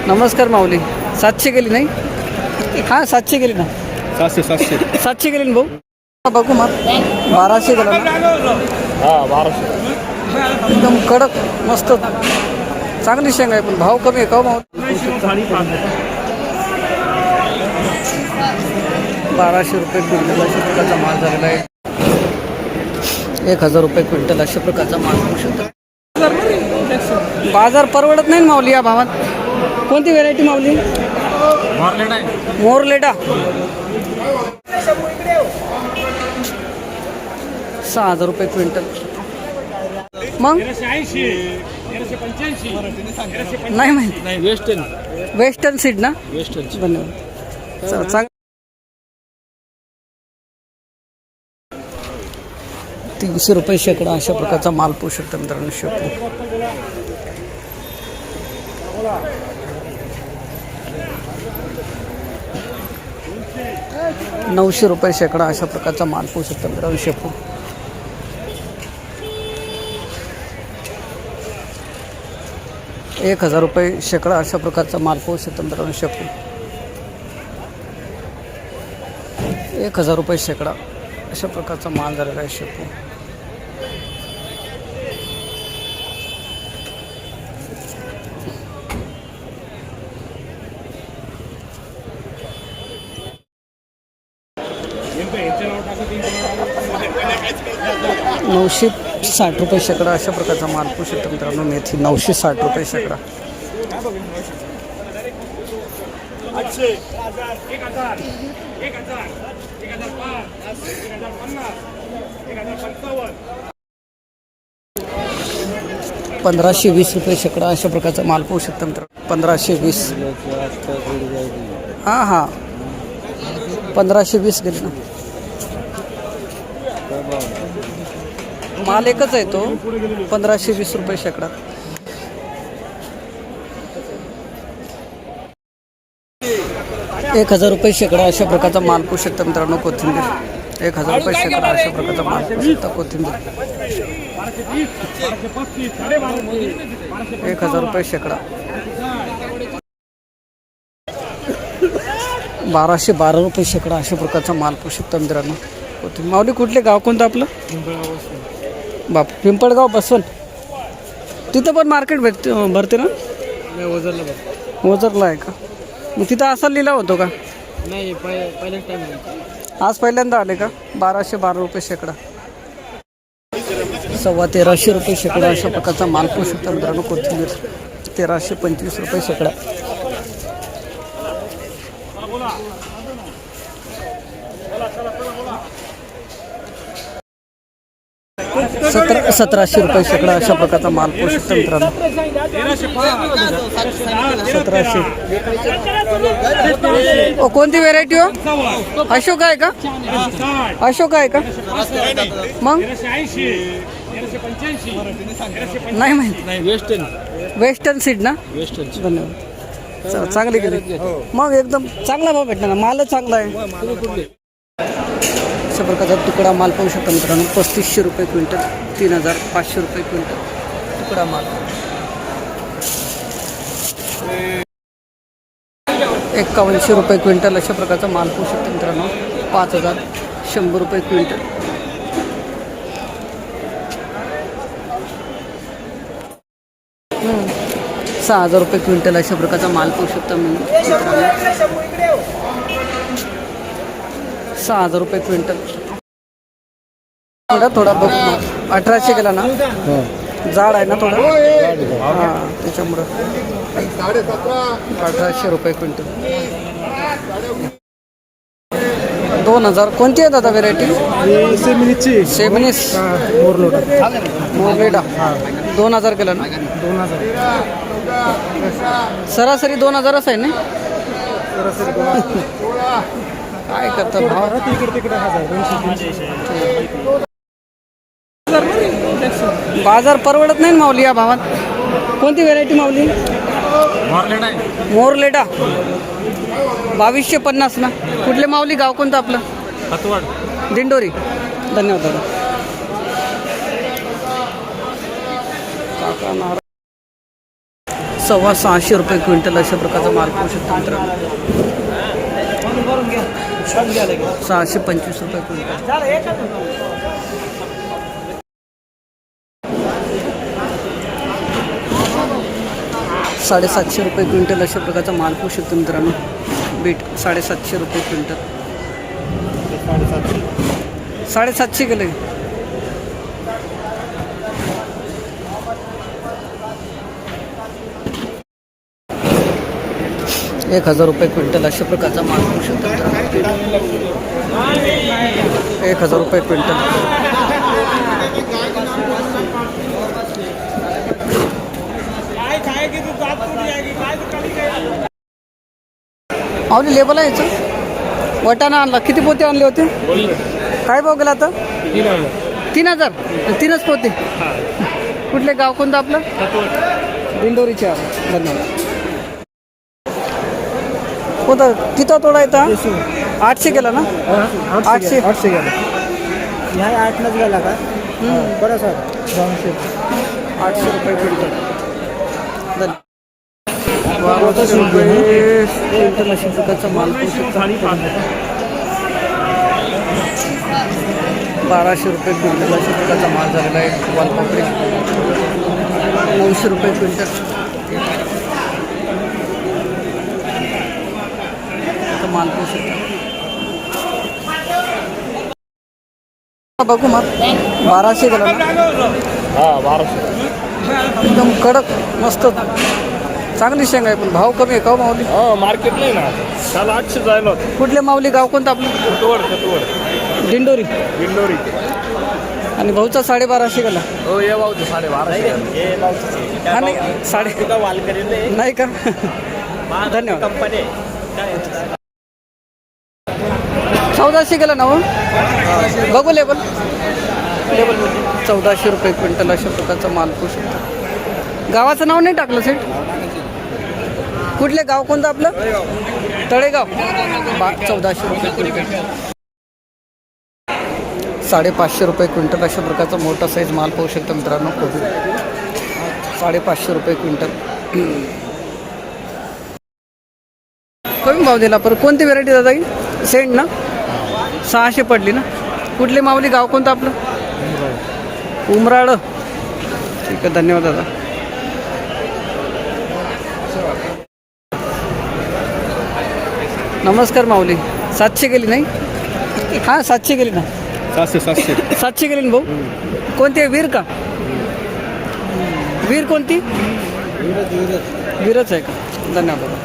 नमस्कार माऊली. 700 गेली नाही? हां 700 गेली ना. 700 गेली ना भाऊ. बघू मग 1200 गेला ना. हां 1200. एकदम कडक मस्त चांगली शेंग आहे, पण भाव कमी आहे का माऊली? 1200 रुपये क्विंटल अशा प्रकारचा माल झालेला आहे. 1000 रुपये क्विंटल अशा प्रकारचा माल होऊ शकतो. बाजार परवडत नाही माऊली या भावात. कोणती व्हेरायटी माऊली? मोरलेडा. 6000 रुपये क्विंटल. मग नाही माहिती. वेस्टर्न सीड ना. धन्यवाद. चांग 300 रुपये शेकडा अशा प्रकारचा माल पोहू शकतो मित्रांनो. शेपू 900 रुपये शेकडा अशा प्रकारचा माल पोहू शकतो मित्रांनो. शेपू 1000 रुपये शेकडा अशा प्रकारचा माल पोहू शकतो मित्रांनो. शेपू 1000 रुपये शेकडा अशा प्रकारचा माल झालेला आहे. शेपू ₹960 रुपये शेकडा अशा प्रकारचा माल पोहू शकतो मित्रांनो. मेथी 960 रुपये शेकडा. ₹1520 रुपये शेकडा अशा प्रकारचा माल पोहू शकतो मित्रांनो. 1520. हां 1520 गेले ना. माल एकच आहे तो. 1520 रुपये शेकडा. ₹1000 रुपये शेकडा अशा प्रकारचा माल पोहू शकतो मित्रांनो. कोथिंबीर 1000 रुपये शेकडा अशा प्रकारचा माल पोहू शकतो. कोथिंबीर 1000 रुपये शेकडा. 1212 रुपये शेकडा अशा प्रकारचा माल पोहू शकतो मित्रांनो. कोथिंबीर. माऊली कुठले गाव कोणतं आपलं? बाप पिंपळगाव बसवण. तिथं पण मार्केट भरते ना? ओझरला आहे का? मग तिथं असा लिहिला होतो का? नाही पहिल्याच टाइम. आज पहिल्यांदा आले का? 1212 रुपये शेकडा. 1350 रुपये शेकडा अशा प्रकारचा माल पोहू शकतो मित्रांनो. कोथिंबीर 1325 रुपये शेकडा. ₹1700 रुपये शेकडा अशा प्रकारचा माल पोहू शकतो मित्रांनो. 1700. कोणती व्हेरायटी हो? अशोक आहे का? अशोक आहे का? मग नाही माहिती. वेस्टर्न सीड ना. धन्यवाद. चांगली गेली. मग एकदम चांगला भाव भेटला ना. मालच चांगला आहे. अशा प्रकारचा तुकडा माल पाहू शकता मित्रांनो. 3500 रुपये क्विंटल. 3500 रुपये क्विंटल तुकडा माल. 5100 रुपये क्विंटल अशा प्रकारचा माल पाहू शकता मित्रांनो. 5100 रुपये क्विंटल. ₹6000 रुपये क्विंटल अशा प्रकारचा माल पाहू शकता मित्रांनो. 6000 रुपये क्विंटल. थोडा बघ. 1800 गेला ना. जाड आहे ना थोडं. हां त्याच्यामुळं 1800 रुपये क्विंटल. 2000. कोणती आहे दादा व्हेरायटी? सेमिनिस. मोरलेडा 2000 गेला ना. 2000 सरासरी 2000च आहे ना. काय करतात भाव? बाजार परवडत नाही माऊली या भावात. कोणती व्हेरायटी माऊली? मोरलेडा 2250 ना. कुठले माऊली? गाव कोणतं आपलं? दिंडोरी. धन्यवाद दादा. 60 650 रुपये क्विंटल अशा प्रकारचा माल पाहू शकता मित्रांनो. 625 रुपये क्विंटल. ₹750 रुपये क्विंटल अशा प्रकारचा माल पाहू शकतो मित्रांनो. बीट 750 रुपये क्विंटल. 750 गेले. 1000 रुपये क्विंटल अशा प्रकारचा माल पाहू शकतो मित्रांनो. 1000 रुपये क्विंटल. आवली लेबल आहे याचं. वटाणा आणला. किती पोते आणले होते? काय भाव गेला आता? 3000. 3च पोते. कुठले गाव कोणतं आपलं? दिंडोरीचे आहे. धन्यवाद. कोणता किती तोडा येतं? 800 गेला ना? 800 गेला. ह्या 8 नच गेला का? बरं सर 800 रुपये क्विंटल. धन्यवाद. 1200 रुपये क्विंटल अशा प्रकारचा माल पाहू शकता. 1200 रुपये क्विंटल अशा प्रकारचा माल झालेला आहे. वालपापडी 900 रुपये क्विंटल. माल पाहू शकता. बघू मग 1200 गेला ना? 1200. एकदम कडक मस्त चांगली शेंग आहे. पण भाव कमी आहे का माऊली? मार्केट नाही ना त्याला 800 जायला होतं. कुठले माऊली गाव कोणतं आपलं? खतवड दिंडोरी. दिंडोरी. आणि भाऊचा 1250 गेला. हो ये भाऊचं 1250. हा नाही नाही का? धन्यवाद. कंपनी 1400 गेला ना हो? बघू लेबल. 1400 रुपये क्विंटल अशा प्रकारचा माल पाहू शकतो. गावाचं नाव नाही टाकलं सेठ? कुठले गाव कोणतं आपलं? तळेगाव. 1400 रुपये क्विंटल. 550 रुपये क्विंटल अशा प्रकारचा मोठा साईज माल पाहू शकतो मित्रांनो. कोबी 550 रुपये क्विंटल. कमी भाव दिला. पर कोणती व्हेरायटी दादा ही? सेंट ना? 600 पडली ना? कुठले माऊली गाव कोणतं आपलं? उमराळ. ठीक आहे. धन्यवाद दादा. नमस्कार माऊली. 700 गेली नाही? हां 700 गेली ना? 700 गेली ना भाऊ? कोणती आहे? वीर का? वीर कोणती? वीरच आहे का? धन्यवाद दादा.